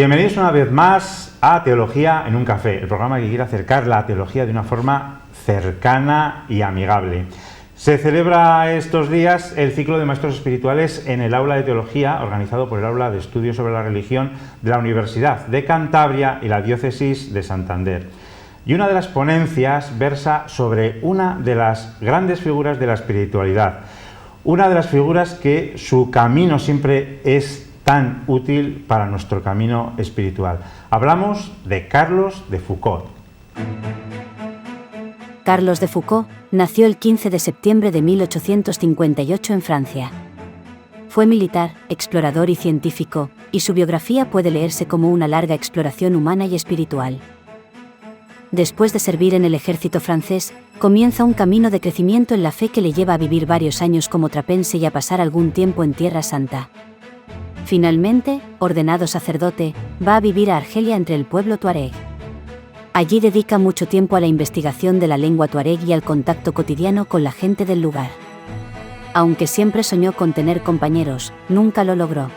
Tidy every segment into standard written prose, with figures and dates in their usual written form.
Bienvenidos una vez más a Teología en un Café, el programa que quiere acercar la teología de una forma cercana y amigable. Se celebra estos días el ciclo de maestros espirituales en el aula de teología, organizado por el aula de estudios sobre la religión de la Universidad de Cantabria y la diócesis de Santander. Y una de las ponencias versa sobre una de las grandes figuras de la espiritualidad, una de las figuras que su camino siempre es tan útil para nuestro camino espiritual. Hablamos de Carlos de Foucauld. Carlos de Foucauld nació el 15 de septiembre de 1858 en Francia. Fue militar, explorador y científico, y su biografía puede leerse como una larga exploración humana y espiritual. Después de servir en el ejército francés, comienza un camino de crecimiento en la fe que le lleva a vivir varios años como trapense y a pasar algún tiempo en Tierra Santa. Finalmente, ordenado sacerdote, va a vivir a Argelia entre el pueblo tuareg. Allí dedica mucho tiempo a la investigación de la lengua tuareg y al contacto cotidiano con la gente del lugar. Aunque siempre soñó con tener compañeros, nunca lo logró.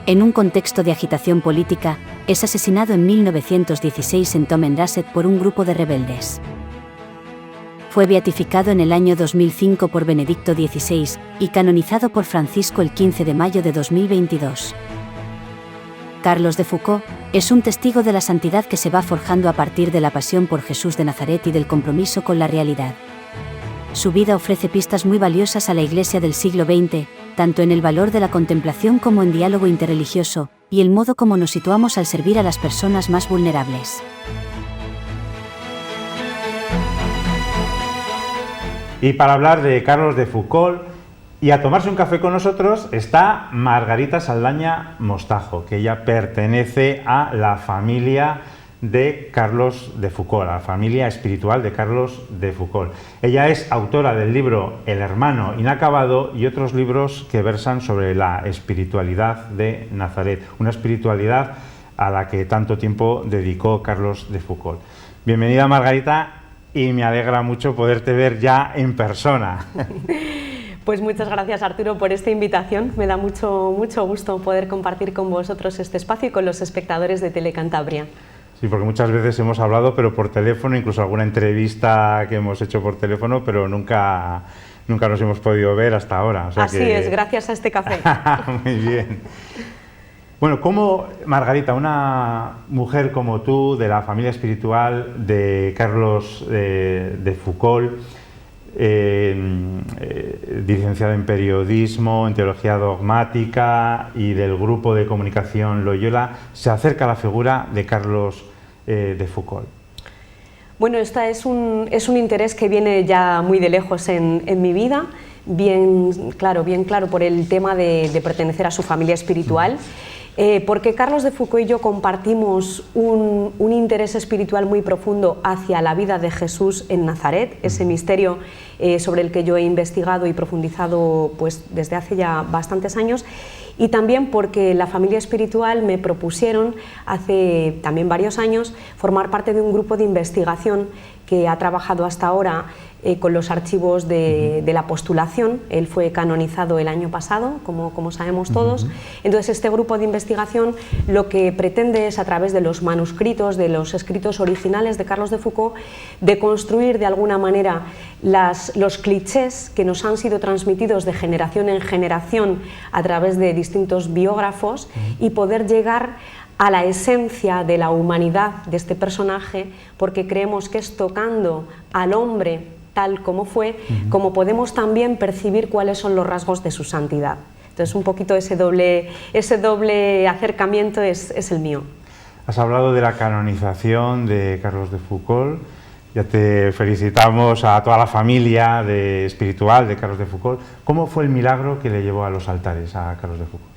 En un contexto de agitación política, es asesinado en 1916 en Tomenrasset por un grupo de rebeldes. Fue beatificado en el año 2005 por Benedicto XVI y canonizado por Francisco el 15 de mayo de 2022. Carlos de Foucauld es un testigo de la santidad que se va forjando a partir de la pasión por Jesús de Nazaret y del compromiso con la realidad. Su vida ofrece pistas muy valiosas a la Iglesia del siglo XX, tanto en el valor de la contemplación como en diálogo interreligioso, y el modo como nos situamos al servir a las personas más vulnerables. Y para hablar de Carlos de Foucauld y a tomarse un café con nosotros está Margarita Saldaña Mostajo, que ella pertenece a la familia de Carlos de Foucauld, a la familia espiritual de Carlos de Foucauld. Ella es autora del libro El hermano inacabado y otros libros que versan sobre la espiritualidad de Nazaret, una espiritualidad a la que tanto tiempo dedicó Carlos de Foucauld. Bienvenida, Margarita, y me alegra mucho poderte ver ya en persona. Pues muchas gracias, Arturo, por esta invitación. Me da mucho gusto poder compartir con vosotros este espacio y con los espectadores de Telecantabria. Sí, porque muchas veces hemos hablado, pero por teléfono, incluso alguna entrevista que hemos hecho por teléfono, pero nunca nos hemos podido ver hasta ahora. O sea Así es, gracias a este café. Muy bien. Bueno, ¿cómo, Margarita, una mujer como tú, de la familia espiritual de Carlos de Foucauld, licenciada en periodismo, en teología dogmática y del grupo de comunicación Loyola, se acerca a la figura de Carlos de Foucauld? Bueno, este es un interés que viene ya muy de lejos en mi vida, bien claro por el tema de pertenecer a su familia espiritual. Porque Carlos de Foucauld y yo compartimos un interés espiritual muy profundo hacia la vida de Jesús en Nazaret, ese misterio sobre el que yo he investigado y profundizado pues, desde hace ya bastantes años, y también porque la familia espiritual me propusieron hace también varios años formar parte de un grupo de investigación que ha trabajado hasta ahora con los archivos de la postulación. Él fue canonizado el año pasado, como sabemos todos. Entonces este grupo de investigación lo que pretende es, a través de los manuscritos, de los escritos originales de Carlos de Foucauld, de construir de alguna manera los clichés que nos han sido transmitidos de generación en generación a través de distintos biógrafos y poder llegar a la esencia de la humanidad de este personaje, porque creemos que es tocando al hombre tal como fue, como podemos también percibir cuáles son los rasgos de su santidad. Entonces un poquito ese doble acercamiento es el mío. Has hablado de la canonización de Carlos de Foucauld. Ya te felicitamos a toda la familia espiritual de Carlos de Foucauld. ¿Cómo fue el milagro que le llevó a los altares a Carlos de Foucauld?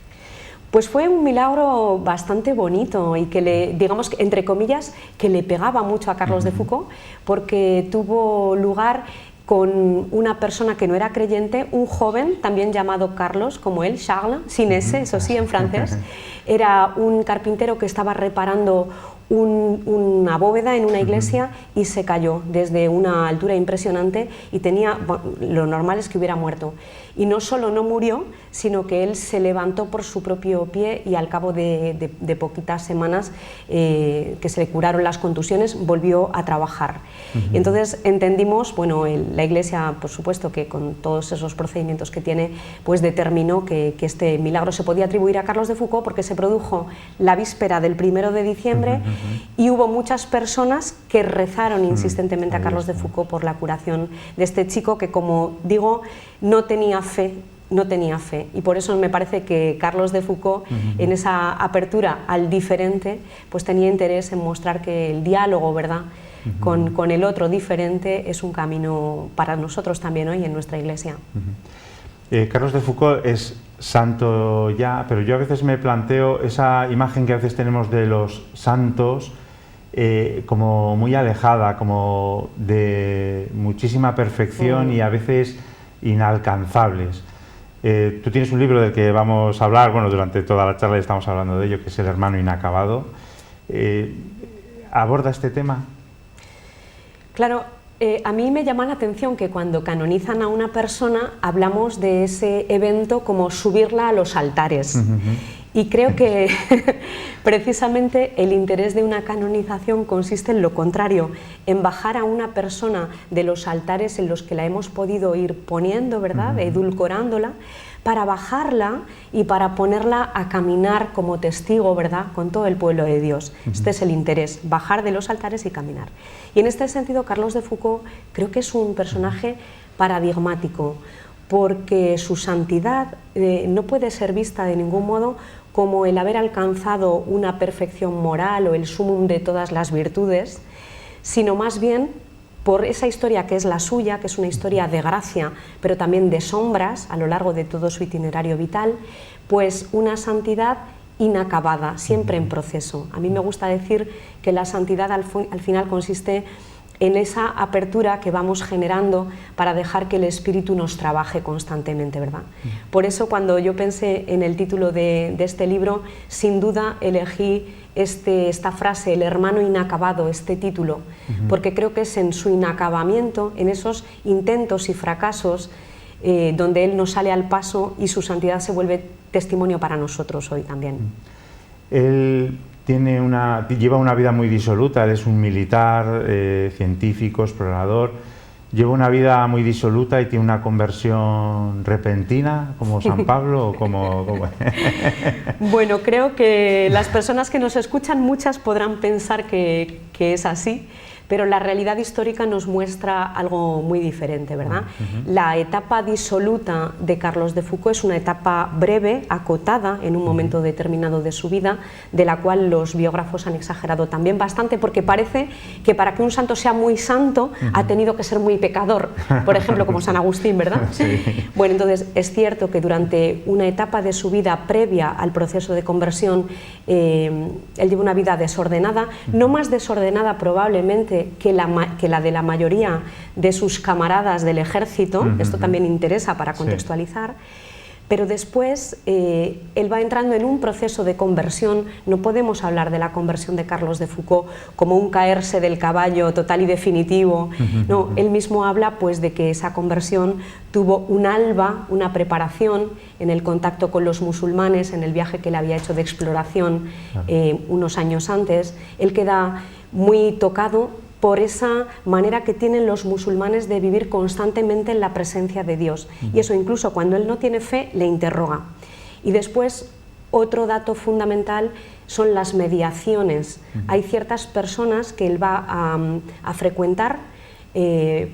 Pues fue un milagro bastante bonito y que digamos, entre comillas, que le pegaba mucho a Carlos de Foucauld, porque tuvo lugar con una persona que no era creyente, un joven también llamado Carlos, como él, Charles, sin S, eso sí, en francés. Era un carpintero que estaba reparando una bóveda en una iglesia y se cayó desde una altura impresionante y tenía, bueno, lo normal es que hubiera muerto. Y no solo no murió, sino que él se levantó por su propio pie y al cabo de poquitas semanas que se le curaron las contusiones, volvió a trabajar. Y entonces entendimos, bueno, la iglesia, por supuesto, que con todos esos procedimientos que tiene, pues determinó que este milagro se podía atribuir a Carlos de Foucauld porque se produjo la víspera del 1 de diciembre y hubo muchas personas que rezaron insistentemente a Carlos de Foucauld por la curación de este chico que, como digo, no tenía fe, y por eso me parece que Carlos de Foucauld en esa apertura al diferente pues tenía interés en mostrar que el diálogo, ¿verdad?, con el otro diferente es un camino para nosotros también hoy en nuestra iglesia. Carlos de Foucauld es santo ya, pero yo a veces me planteo esa imagen que a veces tenemos de los santos como muy alejada, como de muchísima perfección y a veces inalcanzables. Tú tienes un libro del que vamos a hablar, bueno, durante toda la charla estamos hablando de ello, que es El hermano inacabado. ¿Aborda este tema? Claro, a mí me llama la atención que cuando canonizan a una persona hablamos de ese evento como subirla a los altares. Y creo que precisamente el interés de una canonización consiste en lo contrario, en bajar a una persona de los altares en los que la hemos podido ir poniendo, ¿verdad?, edulcorándola, para bajarla y para ponerla a caminar como testigo, ¿verdad?, con todo el pueblo de Dios. Este es el interés, bajar de los altares y caminar. Y en este sentido, Carlos de Foucauld creo que es un personaje paradigmático, porque su santidad no puede ser vista de ningún modo como el haber alcanzado una perfección moral o el sumum de todas las virtudes, sino más bien por esa historia que es la suya, que es una historia de gracia, pero también de sombras a lo largo de todo su itinerario vital, pues una santidad inacabada, siempre en proceso. A mí me gusta decir que la santidad al final consiste en esa apertura que vamos generando para dejar que el Espíritu nos trabaje constantemente, ¿verdad? Por eso cuando yo pensé en el título de este libro, sin duda elegí esta frase, el hermano inacabado, este título, porque creo que es en su inacabamiento, en esos intentos y fracasos, donde él nos sale al paso y su santidad se vuelve testimonio para nosotros hoy también. Él lleva una vida muy disoluta, él es un militar, científico, explorador, lleva una vida muy disoluta y tiene una conversión repentina, como San Pablo, o como... Bueno, creo que las personas que nos escuchan, muchas podrán pensar que es así, pero la realidad histórica nos muestra algo muy diferente, ¿verdad? La etapa disoluta de Carlos de Foucauld es una etapa breve, acotada en un momento determinado de su vida, de la cual los biógrafos han exagerado también bastante, porque parece que para que un santo sea muy santo ha tenido que ser muy pecador, por ejemplo, como San Agustín, ¿verdad? Sí. Bueno, entonces es cierto que durante una etapa de su vida previa al proceso de conversión, él lleva una vida desordenada, no más desordenada probablemente que la de la mayoría de sus camaradas del ejército, esto también interesa para contextualizar, pero después él va entrando en un proceso de conversión. No podemos hablar de la conversión de Carlos de Foucauld como un caerse del caballo total y definitivo, no, él mismo habla pues de que esa conversión tuvo un alba, una preparación en el contacto con los musulmanes, en el viaje que él había hecho de exploración unos años antes. Él queda muy tocado por esa manera que tienen los musulmanes de vivir constantemente en la presencia de Dios. Y eso incluso cuando él no tiene fe, le interroga. Y después, otro dato fundamental son las mediaciones. Hay ciertas personas que él va a frecuentar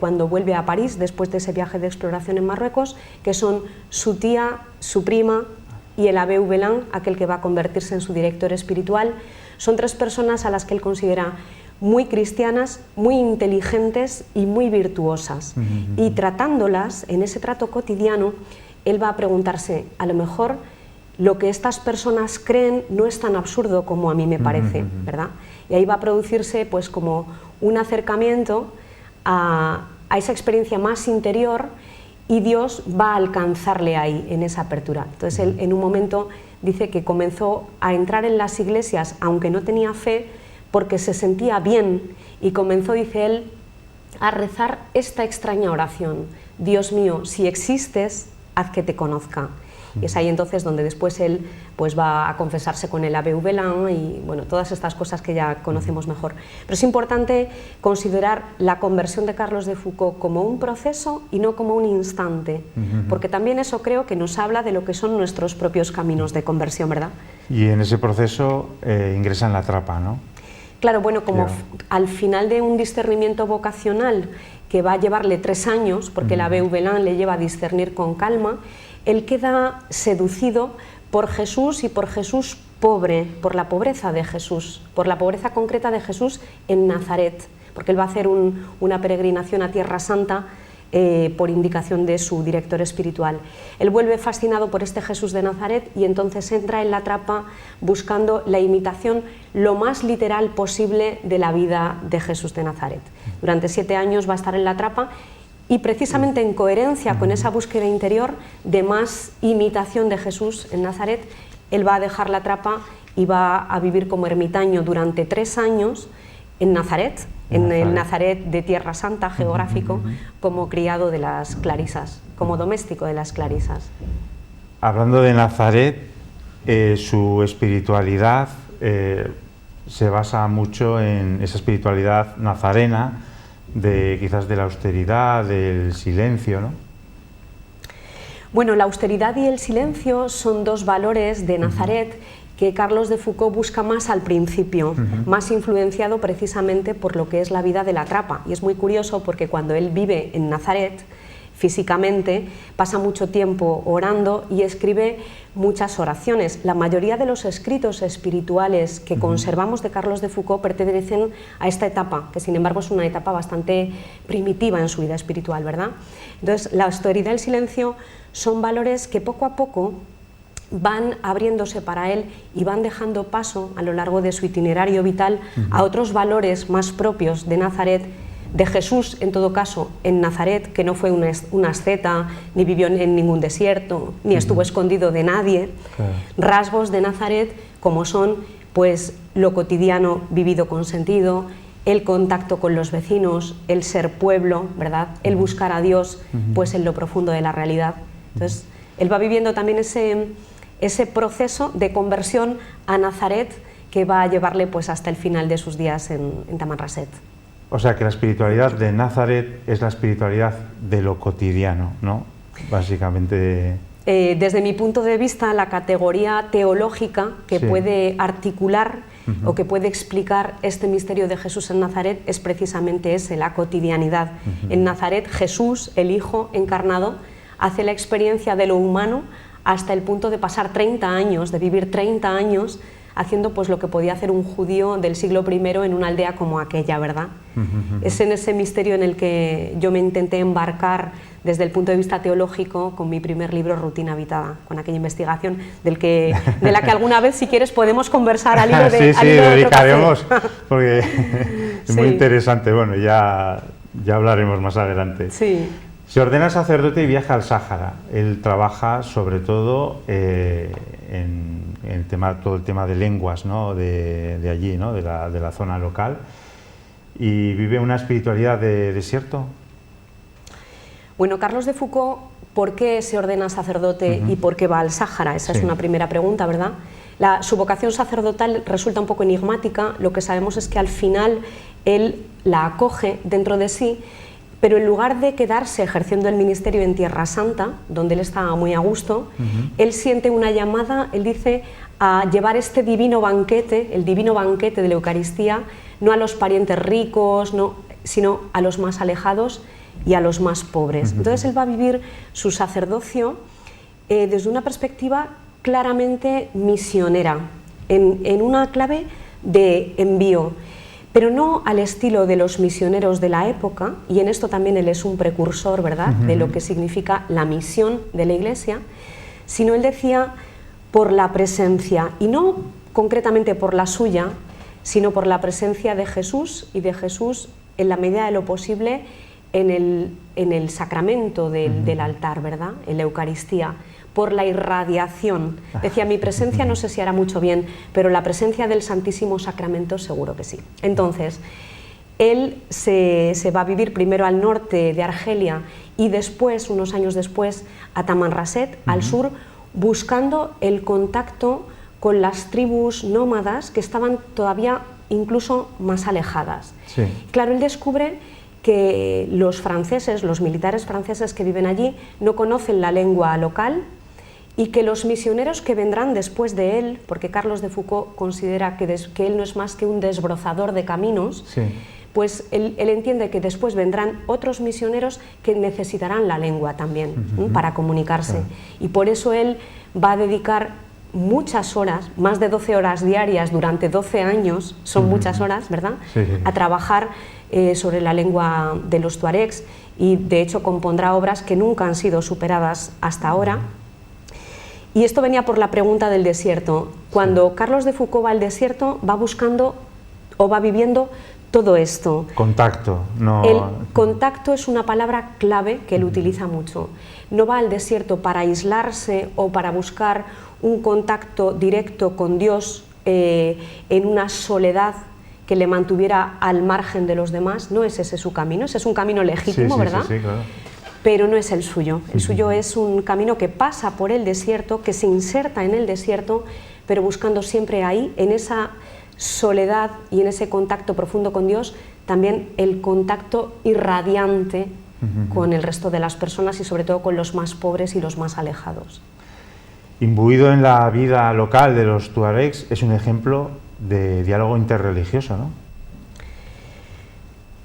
cuando vuelve a París, después de ese viaje de exploración en Marruecos, que son su tía, su prima y el abbé Hubelin, aquel que va a convertirse en su director espiritual. Son tres personas a las que él considera muy cristianas, muy inteligentes y muy virtuosas. Y tratándolas, en ese trato cotidiano, él va a preguntarse, a lo mejor lo que estas personas creen no es tan absurdo como a mí me parece, ¿verdad? Y ahí va a producirse pues como un acercamiento a esa experiencia más interior, y Dios va a alcanzarle ahí, en esa apertura. Entonces él en un momento dice que comenzó a entrar en las iglesias, aunque no tenía fe, porque se sentía bien y comenzó, dice él, a rezar esta extraña oración: Dios mío, si existes, haz que te conozca. Y es ahí entonces donde después él pues va a confesarse con el Abbé Hubelin y bueno, todas estas cosas que ya conocemos mejor. Pero es importante considerar la conversión de Carlos de Foucauld como un proceso y no como un instante, porque también eso creo que nos habla de lo que son nuestros propios caminos de conversión, ¿verdad? Y en ese proceso ingresa en la trapa, ¿no? Claro, bueno, como al final de un discernimiento vocacional que va a llevarle 3 años, porque el Abbé Hubelin le lleva a discernir con calma, él queda seducido por Jesús y por Jesús pobre, por la pobreza de Jesús, por la pobreza concreta de Jesús en Nazaret, porque él va a hacer una peregrinación a Tierra Santa por indicación de su director espiritual. Él vuelve fascinado por este Jesús de Nazaret y entonces entra en la trapa buscando la imitación lo más literal posible de la vida de Jesús de Nazaret. Durante 7 años va a estar en la trapa y precisamente en coherencia con esa búsqueda interior de más imitación de Jesús en Nazaret, él va a dejar la trapa y va a vivir como ermitaño durante 3 años en Nazaret, en el Nazaret de Tierra Santa geográfico, como criado de las clarisas, como doméstico de las clarisas. Hablando de Nazaret, su espiritualidad se basa mucho en esa espiritualidad nazarena, quizás de la austeridad, del silencio, ¿no? Bueno, la austeridad y el silencio son 2 valores de Nazaret que Carlos de Foucauld busca más al principio, más influenciado precisamente por lo que es la vida de la trapa. Y es muy curioso porque cuando él vive en Nazaret, físicamente, pasa mucho tiempo orando y escribe muchas oraciones. La mayoría de los escritos espirituales que conservamos de Carlos de Foucauld pertenecen a esta etapa, que sin embargo es una etapa bastante primitiva en su vida espiritual, ¿verdad? Entonces, la austeridad y el silencio son valores que poco a poco van abriéndose para él y van dejando paso a lo largo de su itinerario vital a otros valores más propios de Nazaret, de Jesús en todo caso en Nazaret, que no fue un asceta, ni vivió en ningún desierto, ni estuvo escondido de nadie. Rasgos de Nazaret como son pues lo cotidiano vivido con sentido, el contacto con los vecinos, el ser pueblo, ¿verdad? El buscar a Dios pues en lo profundo de la realidad. Entonces él va viviendo también ese proceso de conversión a Nazaret que va a llevarle pues hasta el final de sus días en Tamanrasset. O sea que la espiritualidad de Nazaret es la espiritualidad de lo cotidiano, ¿no? Básicamente. Desde mi punto de vista, la categoría teológica que puede articular o que puede explicar este misterio de Jesús en Nazaret es precisamente ese, la cotidianidad. En Nazaret, Jesús, el Hijo encarnado, hace la experiencia de lo humano hasta el punto de pasar 30 años, de vivir 30 años haciendo pues lo que podía hacer un judío del siglo I en una aldea como aquella, ¿verdad? Es en ese misterio en el que yo me intenté embarcar desde el punto de vista teológico con mi primer libro, Rutina Habitada, con aquella investigación de la que alguna vez, si quieres, podemos conversar al hilo de sí, dedicaremos, porque es muy interesante. Bueno, ya hablaremos más adelante. Sí. Se ordena sacerdote y viaja al Sáhara. Él trabaja sobre todo en todo el tema de lenguas, ¿no? de allí, ¿no? de la zona local, y vive una espiritualidad de desierto. Bueno, Carlos de Foucauld, ¿por qué se ordena sacerdote y por qué va al Sáhara? Esa es una primera pregunta, ¿verdad? Su vocación sacerdotal resulta un poco enigmática. Lo que sabemos es que al final él la acoge dentro de sí, pero en lugar de quedarse ejerciendo el ministerio en Tierra Santa, donde él está muy a gusto, él siente una llamada, él dice, a llevar este divino banquete, el divino banquete de la Eucaristía, no a los parientes ricos, sino a los más alejados y a los más pobres. Entonces él va a vivir su sacerdocio desde una perspectiva claramente misionera, en una clave de envío, pero no al estilo de los misioneros de la época, y en esto también él es un precursor, ¿verdad?, de lo que significa la misión de la Iglesia, sino él decía por la presencia, y no concretamente por la suya, sino por la presencia de Jesús, y de Jesús en la medida de lo posible en el sacramento del altar, ¿verdad?, en la Eucaristía, por la irradiación. Decía, mi presencia no sé si hará mucho bien, pero la presencia del Santísimo Sacramento seguro que sí. Entonces, él se va a vivir primero al norte de Argelia y después, unos años después, a Tamanrasset, al sur, buscando el contacto con las tribus nómadas que estaban todavía incluso más alejadas. Sí. Claro, él descubre que los franceses, los militares franceses que viven allí, no conocen la lengua local y que los misioneros que vendrán después de él, porque Carlos de Foucauld considera que él no es más que un desbrozador de caminos, Sí. pues él entiende que después vendrán otros misioneros que necesitarán la lengua también para comunicarse. Claro. Y por eso él va a dedicar muchas horas, más de 12 horas diarias durante 12 años, son muchas horas, ¿verdad?, Sí, sí. a trabajar sobre la lengua de los tuaregs, y de hecho compondrá obras que nunca han sido superadas hasta ahora. Y esto venía por la pregunta del desierto. Cuando Carlos de Foucauld va al desierto, va buscando o va viviendo todo esto. Contacto, no... El contacto es una palabra clave que él utiliza mucho. No va al desierto para aislarse o para buscar un contacto directo con Dios en una soledad que le mantuviera al margen de los demás. No es ese su camino, ese es un camino legítimo, sí, ¿verdad? Sí, sí, claro. Pero no es el suyo. El suyo es un camino que pasa por el desierto, que se inserta en el desierto, pero buscando siempre ahí, en esa soledad y en ese contacto profundo con Dios, también el contacto irradiante con el resto de las personas y sobre todo con los más pobres y los más alejados. Imbuido en la vida local de los tuaregs, es un ejemplo de diálogo interreligioso, ¿no?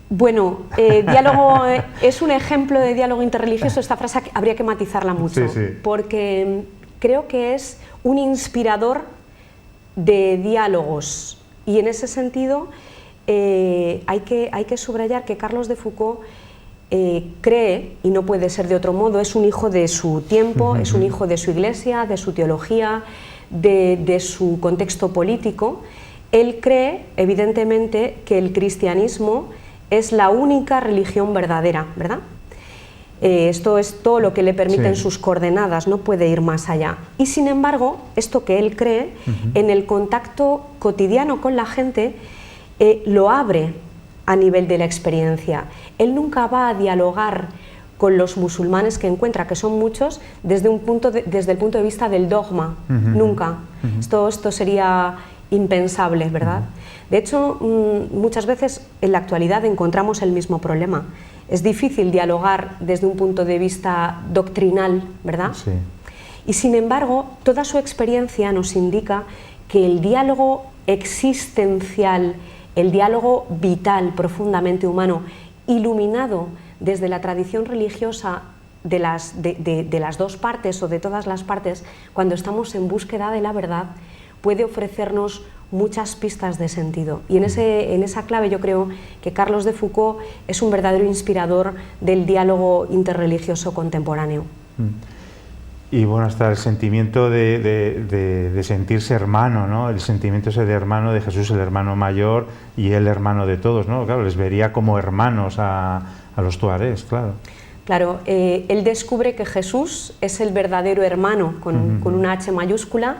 Bueno, diálogo es un ejemplo de diálogo interreligioso. Esta frase habría que matizarla mucho, Sí, sí. porque creo que es un inspirador de diálogos, y en ese sentido hay que subrayar que Carlos de Foucauld cree, y no puede ser de otro modo, es un hijo de su tiempo, es un hijo de su iglesia, de su teología, de su contexto político. Él cree, evidentemente, que el cristianismo es la única religión verdadera, ¿verdad? Esto es todo lo que le permiten sus coordenadas, no puede ir más allá. Y sin embargo, esto que él cree, en el contacto cotidiano con la gente, lo abre a nivel de la experiencia. Él nunca va a dialogar con los musulmanes que encuentra, que son muchos, desde el punto de vista del dogma, nunca. Esto sería impensable, ¿verdad? De hecho, muchas veces en la actualidad encontramos el mismo problema. Es difícil dialogar desde un punto de vista doctrinal, ¿verdad? Sí. Y sin embargo, toda su experiencia nos indica que el diálogo existencial, el diálogo vital, profundamente humano, iluminado desde la tradición religiosa de las dos partes o de todas las partes, cuando estamos en búsqueda de la verdad, puede ofrecernos muchas pistas de sentido. Y en esa clave yo creo que Carlos de Foucauld es un verdadero inspirador del diálogo interreligioso contemporáneo. Y bueno, hasta el sentimiento de sentirse hermano, ¿no? El sentimiento ese de hermano de Jesús, el hermano mayor y el hermano de todos, ¿no? Claro, les vería como hermanos a los tuaregs, claro. Claro, él descubre que Jesús es el verdadero hermano, con una H mayúscula.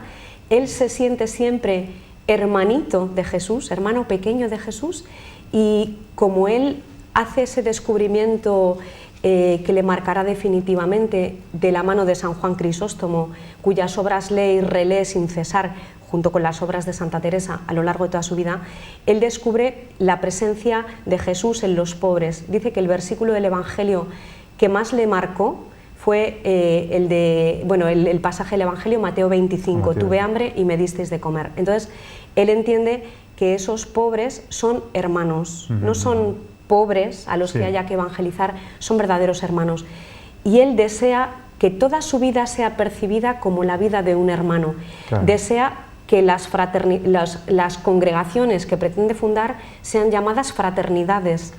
Él se siente siempre hermanito de Jesús, hermano pequeño de Jesús, y como él hace ese descubrimiento que le marcará definitivamente de la mano de San Juan Crisóstomo, cuyas obras lee y relee sin cesar, junto con las obras de Santa Teresa a lo largo de toda su vida, él descubre la presencia de Jesús en los pobres. Dice que el versículo del Evangelio que más le marcó fue el pasaje del Evangelio, Mateo 25, Mateo. Tuve hambre y me disteis de comer. Entonces, él entiende que esos pobres son hermanos, no son pobres a los que haya que evangelizar, son verdaderos hermanos. Y él desea que toda su vida sea percibida como la vida de un hermano. Claro. Desea que las congregaciones que pretende fundar sean llamadas fraternidades,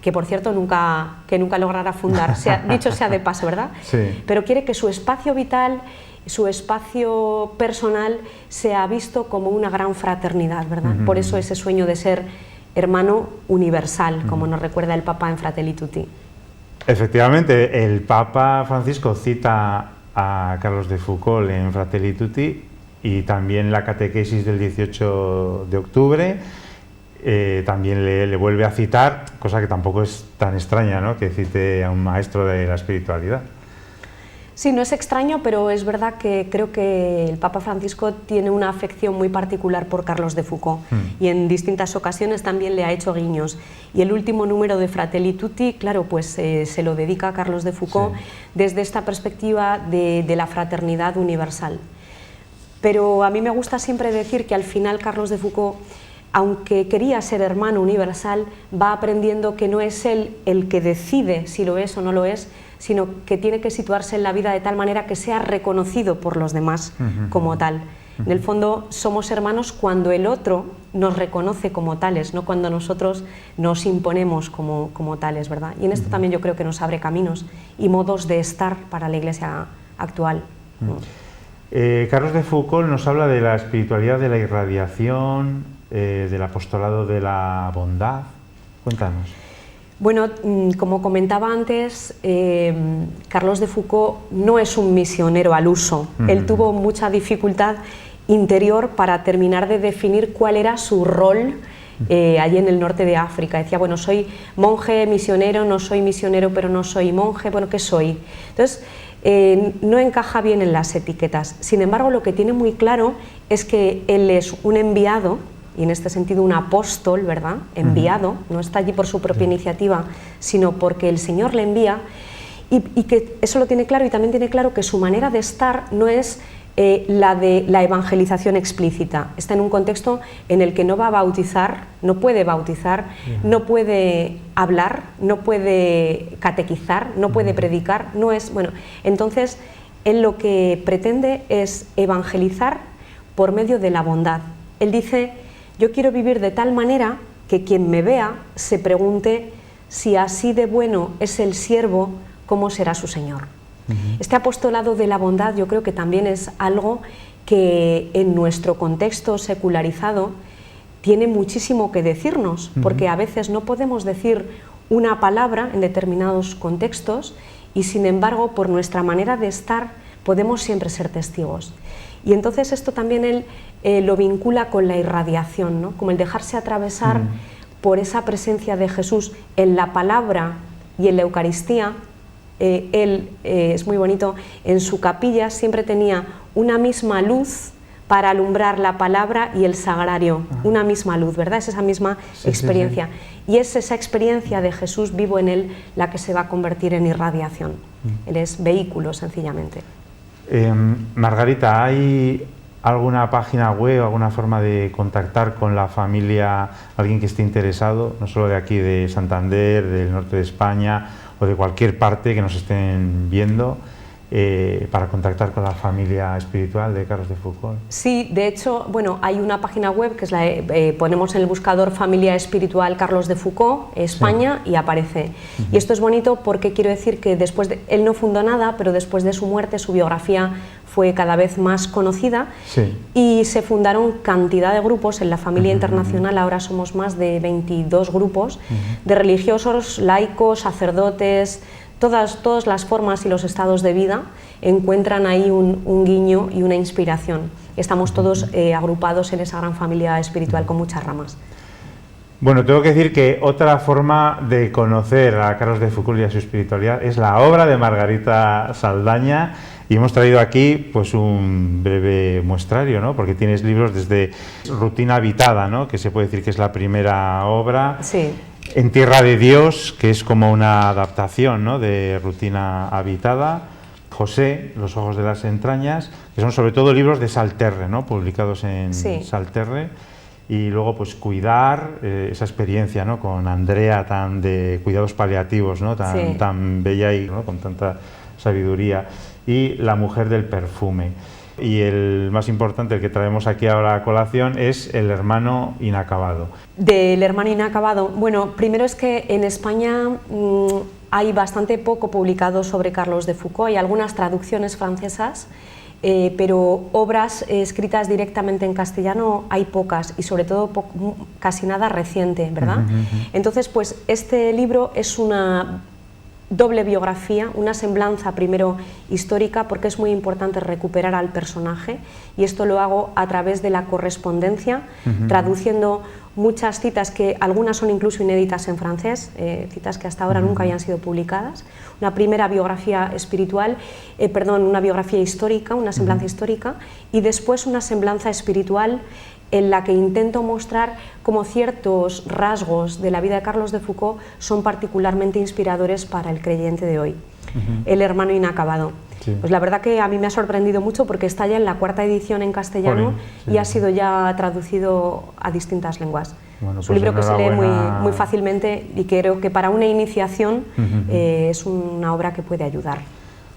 que por cierto nunca logrará fundar, dicho sea de paso, ¿verdad? Sí. Pero quiere que su espacio vital, su espacio personal sea visto como una gran fraternidad, ¿verdad? Por eso ese sueño de ser hermano universal, como nos recuerda el Papa en Fratelli Tutti. Efectivamente, el Papa Francisco cita a Carlos de Foucauld en Fratelli Tutti, y también la catequesis del 18 de octubre también le vuelve a citar, cosa que tampoco es tan extraña, ¿no?, que cite a un maestro de la espiritualidad. Sí, no es extraño, pero es verdad que creo que el Papa Francisco tiene una afección muy particular por Carlos de Foucauld y en distintas ocasiones también le ha hecho guiños. Y el último número de Fratelli Tutti, claro, pues se lo dedica a Carlos de Foucauld desde esta perspectiva de la fraternidad universal. Pero a mí me gusta siempre decir que al final Carlos de Foucauld, aunque quería ser hermano universal, va aprendiendo que no es él el que decide si lo es o no lo es, sino que tiene que situarse en la vida de tal manera que sea reconocido por los demás como tal. En el fondo somos hermanos cuando el otro nos reconoce como tales, no cuando nosotros nos imponemos como tales, ¿verdad? Y en esto también yo creo que nos abre caminos y modos de estar para la Iglesia actual. Carlos de Foucauld nos habla de la espiritualidad, de la irradiación, del apostolado de la bondad. Cuéntanos. Bueno, como comentaba antes, Carlos de Foucauld no es un misionero al uso. Él tuvo mucha dificultad interior para terminar de definir cuál era su rol allí en el norte de África. Decía, bueno, soy monje, misionero, no soy misionero, pero no soy monje, bueno, ¿qué soy? Entonces, no encaja bien en las etiquetas. Sin embargo, lo que tiene muy claro es que él es un enviado, y en este sentido un apóstol, ¿verdad?, enviado, no está allí por su propia iniciativa, sino porque el Señor le envía, y que eso lo tiene claro, y también tiene claro que su manera de estar no es la de la evangelización explícita. Está en un contexto en el que no va a bautizar, no puede bautizar, no puede hablar, no puede catequizar, no puede predicar, no es, bueno, entonces él lo que pretende es evangelizar por medio de la bondad. Él dice, yo quiero vivir de tal manera que quien me vea se pregunte si así de bueno es el siervo, ¿cómo será su Señor? Este apostolado de la bondad yo creo que también es algo que en nuestro contexto secularizado tiene muchísimo que decirnos, porque a veces no podemos decir una palabra en determinados contextos y sin embargo por nuestra manera de estar podemos siempre ser testigos. Y entonces esto también él lo vincula con la irradiación, ¿no?, como el dejarse atravesar por esa presencia de Jesús en la palabra y en la Eucaristía. Él, es muy bonito, en su capilla siempre tenía una misma luz para alumbrar la palabra y el sagrario, una misma luz, ¿verdad? Es esa misma experiencia. Y es esa experiencia de Jesús vivo en él la que se va a convertir en irradiación. Él es vehículo, sencillamente. Margarita, ¿hay alguna página web, alguna forma de contactar con la familia, alguien que esté interesado, no solo de aquí de Santander, del norte de España o de cualquier parte que nos estén viendo, para contactar con la familia espiritual de Carlos de Foucauld? Sí, de hecho, bueno, hay una página web que es ponemos en el buscador Familia Espiritual Carlos de Foucauld, España, y aparece. Y esto es bonito porque quiero decir que después él no fundó nada, pero después de su muerte su biografía fue cada vez más conocida y se fundaron cantidad de grupos en la familia internacional. Ahora somos más de 22 grupos de religiosos, laicos, sacerdotes. Todas las formas y los estados de vida encuentran ahí un guiño y una inspiración. Estamos todos agrupados en esa gran familia espiritual con muchas ramas. Bueno, tengo que decir que otra forma de conocer a Carlos de Foucauld y a su espiritualidad es la obra de Margarita Saldaña, y hemos traído aquí pues un breve muestrario, ¿no?, porque tienes libros desde Rutina Habitada, ¿no?, que se puede decir que es la primera obra. Sí. En Tierra de Dios, que es como una adaptación, ¿no?, de Rutina Habitada. José, Los ojos de las entrañas, que son sobre todo libros de Salterre, ¿no?, publicados en Salterre. Y luego pues Cuidar, esa experiencia, ¿no?, con Andrea, tan de cuidados paliativos, ¿no?, tan bella y, ¿no?, con tanta sabiduría. Y La mujer del perfume. Y el más importante, el que traemos aquí ahora a colación, es El hermano inacabado. Del hermano inacabado, bueno, primero es que en España hay bastante poco publicado sobre Carlos de Foucauld, hay algunas traducciones francesas, pero obras escritas directamente en castellano hay pocas, y sobre todo casi nada reciente, ¿verdad? Entonces, pues este libro es una doble biografía, una semblanza primero histórica, porque es muy importante recuperar al personaje, y esto lo hago a través de la correspondencia, traduciendo muchas citas que algunas son incluso inéditas en francés, citas que hasta ahora nunca habían sido publicadas. Una primera biografía espiritual, una biografía histórica, una semblanza histórica, y después una semblanza espiritual en la que intento mostrar cómo ciertos rasgos de la vida de Carlos de Foucault son particularmente inspiradores para el creyente de hoy. El hermano inacabado. Sí. Pues la verdad que a mí me ha sorprendido mucho, porque está ya en la 4ª edición en castellano y ha sido ya traducido a distintas lenguas. Bueno, es un libro que se lee muy fácilmente, y creo que para una iniciación es una obra que puede ayudar.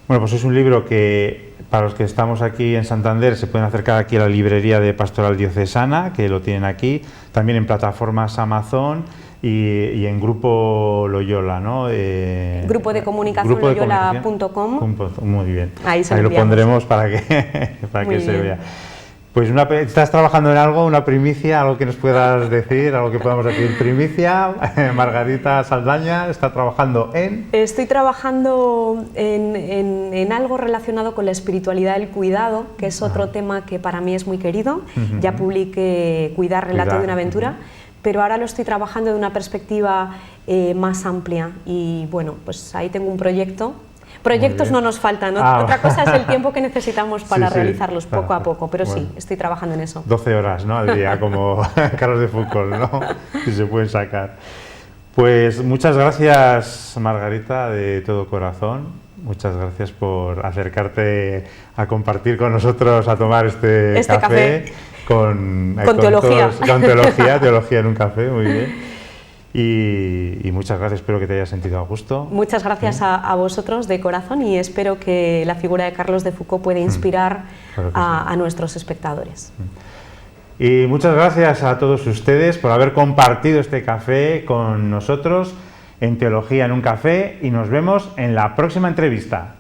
Bueno, pues es un libro que para los que estamos aquí en Santander se pueden acercar aquí a la librería de Pastoral Diocesana, que lo tienen aquí, también en plataformas Amazon y en Grupo Loyola, ¿no? Grupo de comunicación loyola.com. Muy bien. Ahí lo pondremos para que se vea. Pues ¿estás trabajando en algo, una primicia, algo que nos puedas decir, algo que podamos decir primicia? Margarita Saldaña está trabajando en... Estoy trabajando en algo relacionado con la espiritualidad del cuidado, que es otro tema que para mí es muy querido. Ya publiqué Cuidar, relato de una aventura, pero ahora lo estoy trabajando de una perspectiva más amplia, y bueno, pues ahí tengo un proyecto. Proyectos no nos faltan, ¿no? Otra cosa es el tiempo que necesitamos para realizarlos poco a poco, pero sí, estoy trabajando en eso. 12 horas, ¿no?, al día, como Carlos de Foucault, ¿no?, si se pueden sacar. Pues muchas gracias, Margarita, de todo corazón. Muchas gracias por acercarte a compartir con nosotros, a tomar este café. Con teología. Con teología en un café, muy bien. Y muchas gracias, espero que te hayas sentido a gusto. Muchas gracias a vosotros de corazón, y espero que la figura de Carlos de Foucault pueda inspirar a nuestros espectadores. Y muchas gracias a todos ustedes por haber compartido este café con nosotros en Teología en un Café, y nos vemos en la próxima entrevista.